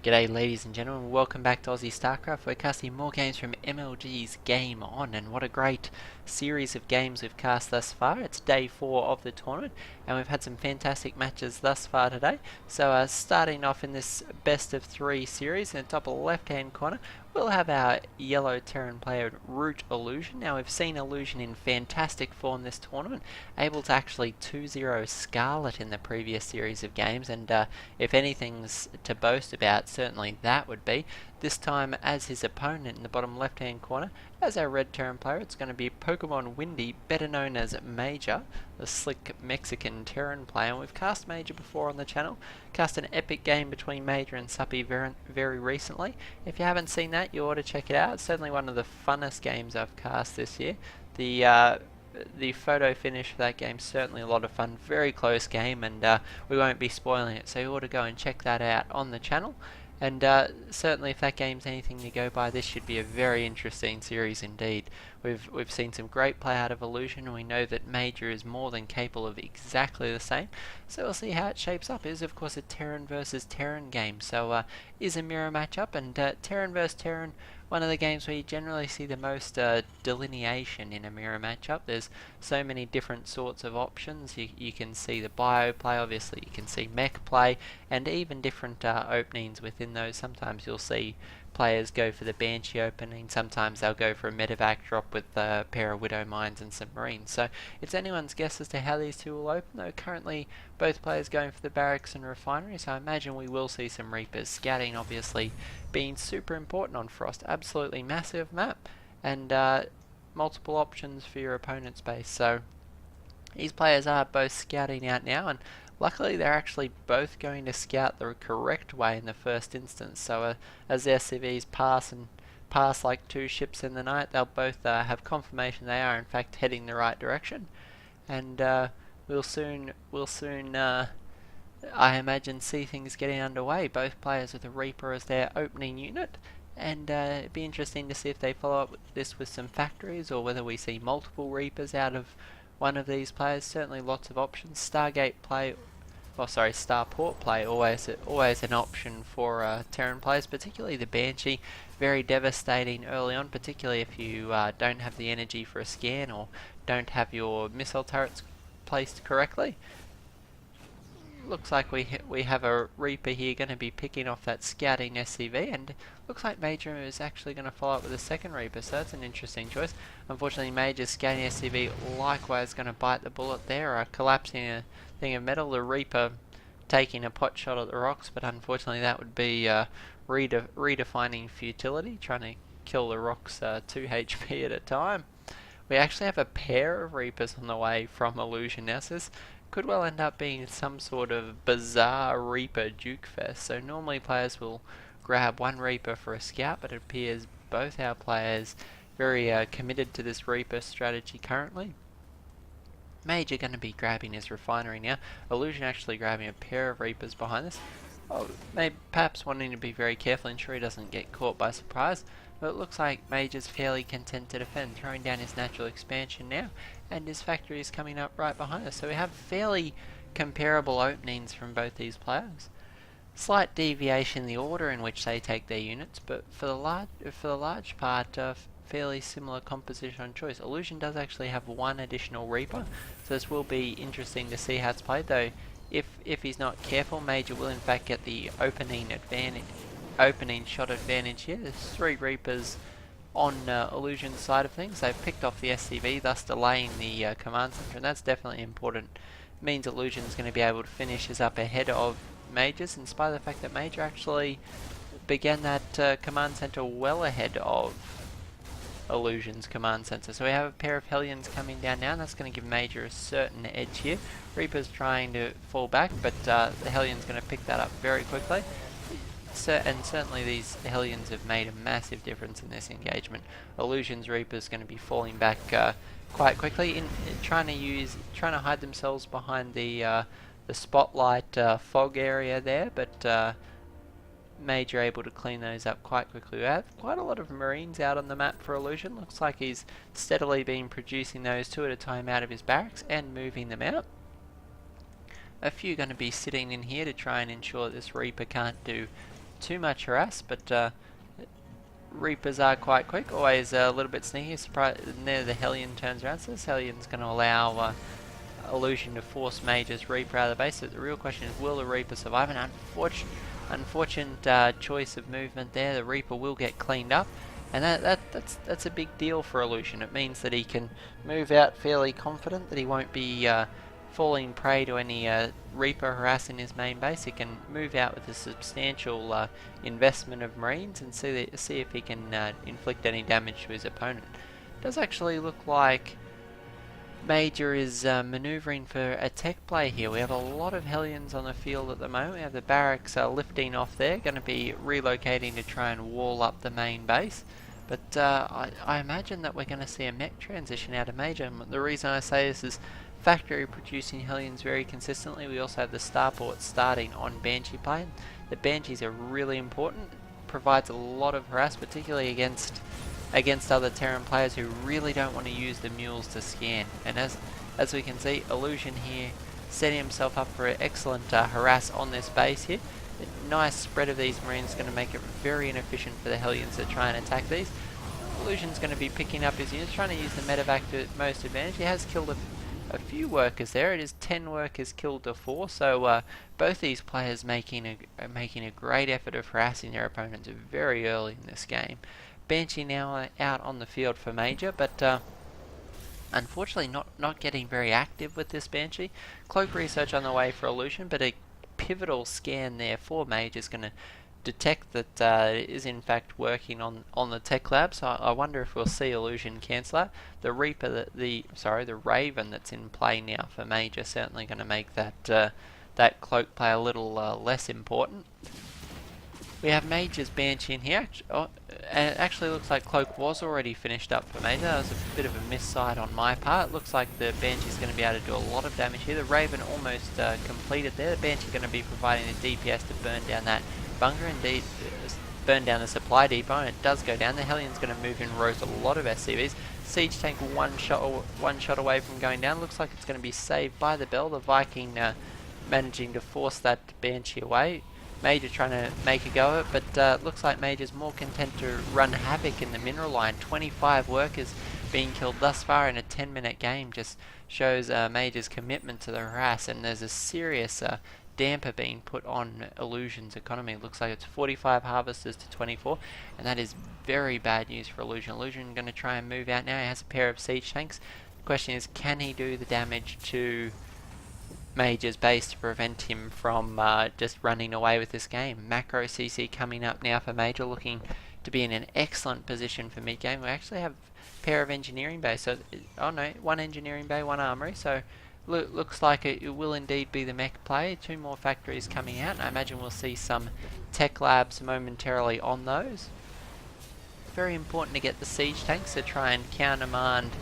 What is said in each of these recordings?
G'day ladies and gentlemen, welcome back to Aussie Starcraft. We're casting more games from MLG's Game On, and what a great series of games we've cast thus far. It's day 4 of the tournament, and we've had some fantastic matches thus far today. So starting off in this best of 3 series, in the top left hand corner, we'll have our yellow Terran player Root Illusion. Now we've seen Illusion in fantastic form this tournament, able to actually 2-0 Scarlet in the previous series of games, and if anything's to boast about, certainly that would be. This time as his opponent in the bottom left hand corner, as our red Terran player, it's going to be Pokemon Windy, better known as Major, the slick Mexican Terran player. And we've cast Major before on the channel, cast an epic game between Major and Suppy very recently. If you haven't seen that, you ought to check it out. It's certainly one of the funnest games I've cast this year. The photo finish for that game certainly a lot of fun, very close game, and we won't be spoiling it, so you ought to go and check that out on the channel. And certainly if that game's anything to go by, this should be a very interesting series indeed. We've seen some great play out of Illusion, and we know that Major is more than capable of exactly the same. So we'll see how it shapes up. It is of course a Terran versus Terran game, so is a mirror matchup, and Terran versus Terran, one of the games where you generally see the most delineation in a mirror matchup. There's so many different sorts of options. You can see the bio play, obviously you can see mech play, and even different openings within those. Sometimes you'll see players go for the Banshee opening, sometimes they'll go for a medevac drop with a pair of Widow Mines and some Marines. So it's anyone's guess as to how these two will open, though currently both players going for the Barracks and Refinery, so I imagine we will see some Reapers. Scouting obviously being super important on Frost, absolutely massive map, and multiple options for your opponent's base. So these players are both scouting out now, and luckily they're actually both going to scout the correct way in the first instance. So as their CVs pass like 2 ships in the night, they'll both have confirmation they are in fact heading the right direction. And we'll soon I imagine see things getting underway. Both players with a Reaper as their opening unit, and it'd be interesting to see if they follow up this with some factories, or whether we see multiple Reapers out of one of these players. Certainly lots of options. Starport play, always an option for Terran players, particularly the Banshee. Very devastating early on, particularly if you don't have the energy for a scan, or don't have your missile turrets placed correctly. Looks like we have a Reaper here going to be picking off that scouting SCV, and looks like Major is actually going to follow up with a second Reaper, so that's an interesting choice. Unfortunately, Major's scouting SCV likewise going to bite the bullet there, collapsing a thing of metal. The Reaper taking a pot shot at the rocks, but unfortunately that would be redefining futility, trying to kill the rocks 2 HP at a time. We actually have a pair of Reapers on the way from Illusion now, so this could well end up being some sort of bizarre Reaper Duke Fest. So normally players will grab one Reaper for a scout, but it appears both our players very committed to this Reaper strategy currently. Major going to be grabbing his Refinery now. Illusion actually grabbing a pair of Reapers behind us. Oh, perhaps wanting to be very careful, ensure he doesn't get caught by surprise. But it looks like Major's fairly content to defend, throwing down his natural expansion now, and his factory is coming up right behind us. So we have fairly comparable openings from both these players. Slight deviation in the order in which they take their units, but for the large part, fairly similar composition on choice. Illusion does actually have one additional Reaper, so this will be interesting to see how it's played, though if he's not careful, Major will in fact get the opening shot advantage here. There's 3 Reapers on Illusion's side of things. They've picked off the SCV, thus delaying the command center, and that's definitely important. It means Illusion's going to be able to finish us up ahead of Major's, in spite of the fact that Major actually began that command center well ahead of Illusion's command center. So we have a pair of Hellions coming down now, and that's going to give Major a certain edge here. Reaper's trying to fall back, but the Hellion's going to pick that up very quickly. And certainly these Hellions have made a massive difference in this engagement. Illusion's Reaper's going to be falling back quite quickly, trying to hide themselves behind the spotlight fog area there, but Major able to clean those up quite quickly. We have quite a lot of Marines out on the map for Illusion. Looks like he's steadily been producing those 2 at a time out of his barracks and moving them out. A few going to be sitting in here to try and ensure this Reaper can't do too much harass, but Reapers are quite quick, always a little bit sneaky. Surprise, there the Hellion turns around, so this Hellion's going to allow Illusion to force Mage's Reaper out of the base. So the real question is, will the Reaper survive? An unfortunate choice of movement there. The Reaper will get cleaned up, and that's a big deal for Illusion. It means that he can move out fairly confident that he won't be falling prey to any Reaper harass in his main base. He can move out with a substantial investment of Marines and see if he can inflict any damage to his opponent. It does actually look like Major is manoeuvring for a tech play here. We have a lot of Hellions on the field at the moment. We have the barracks lifting off there, going to be relocating to try and wall up the main base. But I imagine that we're going to see a mech transition out of Major. And the reason I say this is factory producing Hellions very consistently. We also have the starport starting on Banshee play. The Banshees are really important. Provides a lot of harass, particularly against other Terran players who really don't want to use the mules to scan. And as we can see, Illusion here setting himself up for an excellent harass on this base here. A nice spread of these Marines is going to make it very inefficient for the Hellions to try and attack these. Illusion's going to be picking up his units, trying to use the medevac to most advantage. He has killed a few workers there. It is 10 workers killed to 4, so both these players making a great effort of harassing their opponents very early in this game. Banshee now out on the field for Major, but unfortunately not getting very active with this Banshee. Cloak research on the way for Illusion, but a pivotal scan there for Major is going to detect that it is in fact working on the tech lab, so I wonder if we'll see Illusion cancel that. The Reaper, the Raven that's in play now for Major, certainly going to make that cloak play a little less important. We have Major's Banshee in here, and it actually looks like Cloak was already finished up for Major. That was a bit of a missight on my part. Looks like the Banshee's going to be able to do a lot of damage here. The Raven almost completed there. The Banshee going to be providing the DPS to burn down that bunker, indeed burn down the supply depot, and it does go down. The Hellion's going to move in, roast a lot of SCVs. Siege tank one shot away from going down. Looks like it's going to be saved by the Bell. The Viking managing to force that Banshee away. Major trying to make a go of it, but looks like Major's more content to run havoc in the mineral line. 25 workers being killed thus far in a 10-minute game just shows Major's commitment to the harass, and there's a serious damper being put on Illusion's economy. It looks like it's 45 harvesters to 24, and that is very bad news for Illusion. Illusion going to try and move out now. He has a pair of siege tanks. The question is, can he do the damage to Major's base to prevent him from just running away with this game? Macro CC coming up now for Major, looking to be in an excellent position for mid-game. We actually have a pair of engineering bays, so one engineering bay, one armory, so looks like it will indeed be the mech play. 2 more factories coming out, and I imagine we'll see some tech labs momentarily on those. Very important to get the siege tanks to try and countermand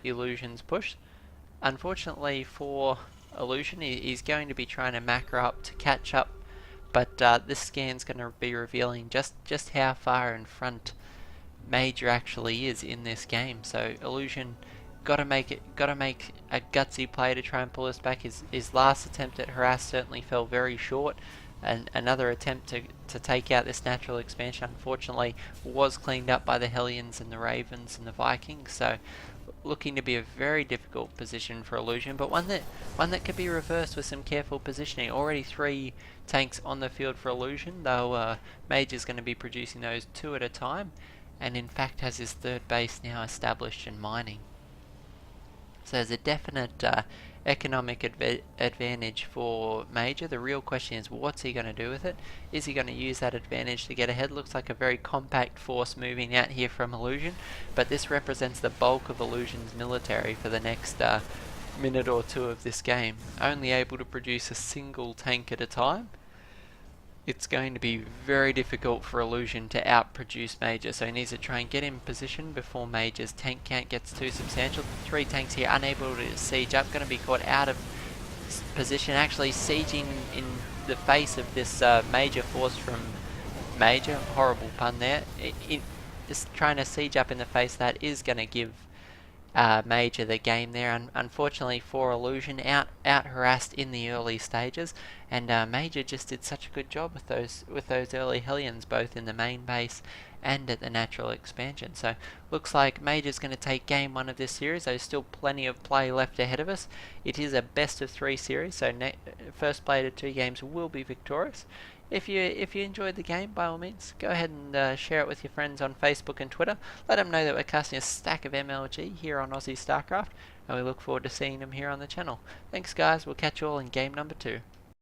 Illusion's push. Unfortunately for Illusion, he's going to be trying to macro up to catch up, but this scan's going to be revealing just how far in front Major actually is in this game. So Illusion got to make a gutsy play to try and pull us back. His last attempt at harass certainly fell very short, and another attempt to take out this natural expansion unfortunately was cleaned up by the Hellions and the Ravens and the Vikings. So looking to be a very difficult position for Illusion, but one that could be reversed with some careful positioning. Already 3 tanks on the field for Illusion, though Major's going to be producing those 2 at a time, and in fact has his 3rd base now established in mining. So there's a definite economic advantage for Major. The real question is, what's he going to do with it? Is he going to use that advantage to get ahead? Looks like a very compact force moving out here from Illusion, but this represents the bulk of Illusion's military for the next minute or 2 of this game. Only able to produce a single tank at a time. It's going to be very difficult for Illusion to outproduce Major, so he needs to try and get in position before Major's tank count gets too substantial. 3 tanks here unable to siege up, going to be caught out of position, actually sieging in the face of this Major force from Major. Horrible pun there. Just trying to siege up in the face, that is going to give Major the game there. Unfortunately for Illusion, out harassed in the early stages, and Major just did such a good job with those early Hellions, both in the main base and at the natural expansion. So looks like Major's going to take game 1 of this series. There's still plenty of play left ahead of us. It is a best of 3 series, so first player to 2 games will be victorious. If you enjoyed the game, by all means, go ahead and share it with your friends on Facebook and Twitter. Let them know that we're casting a stack of MLG here on Aussie StarCraft, and we look forward to seeing them here on the channel. Thanks guys, we'll catch you all in game number 2.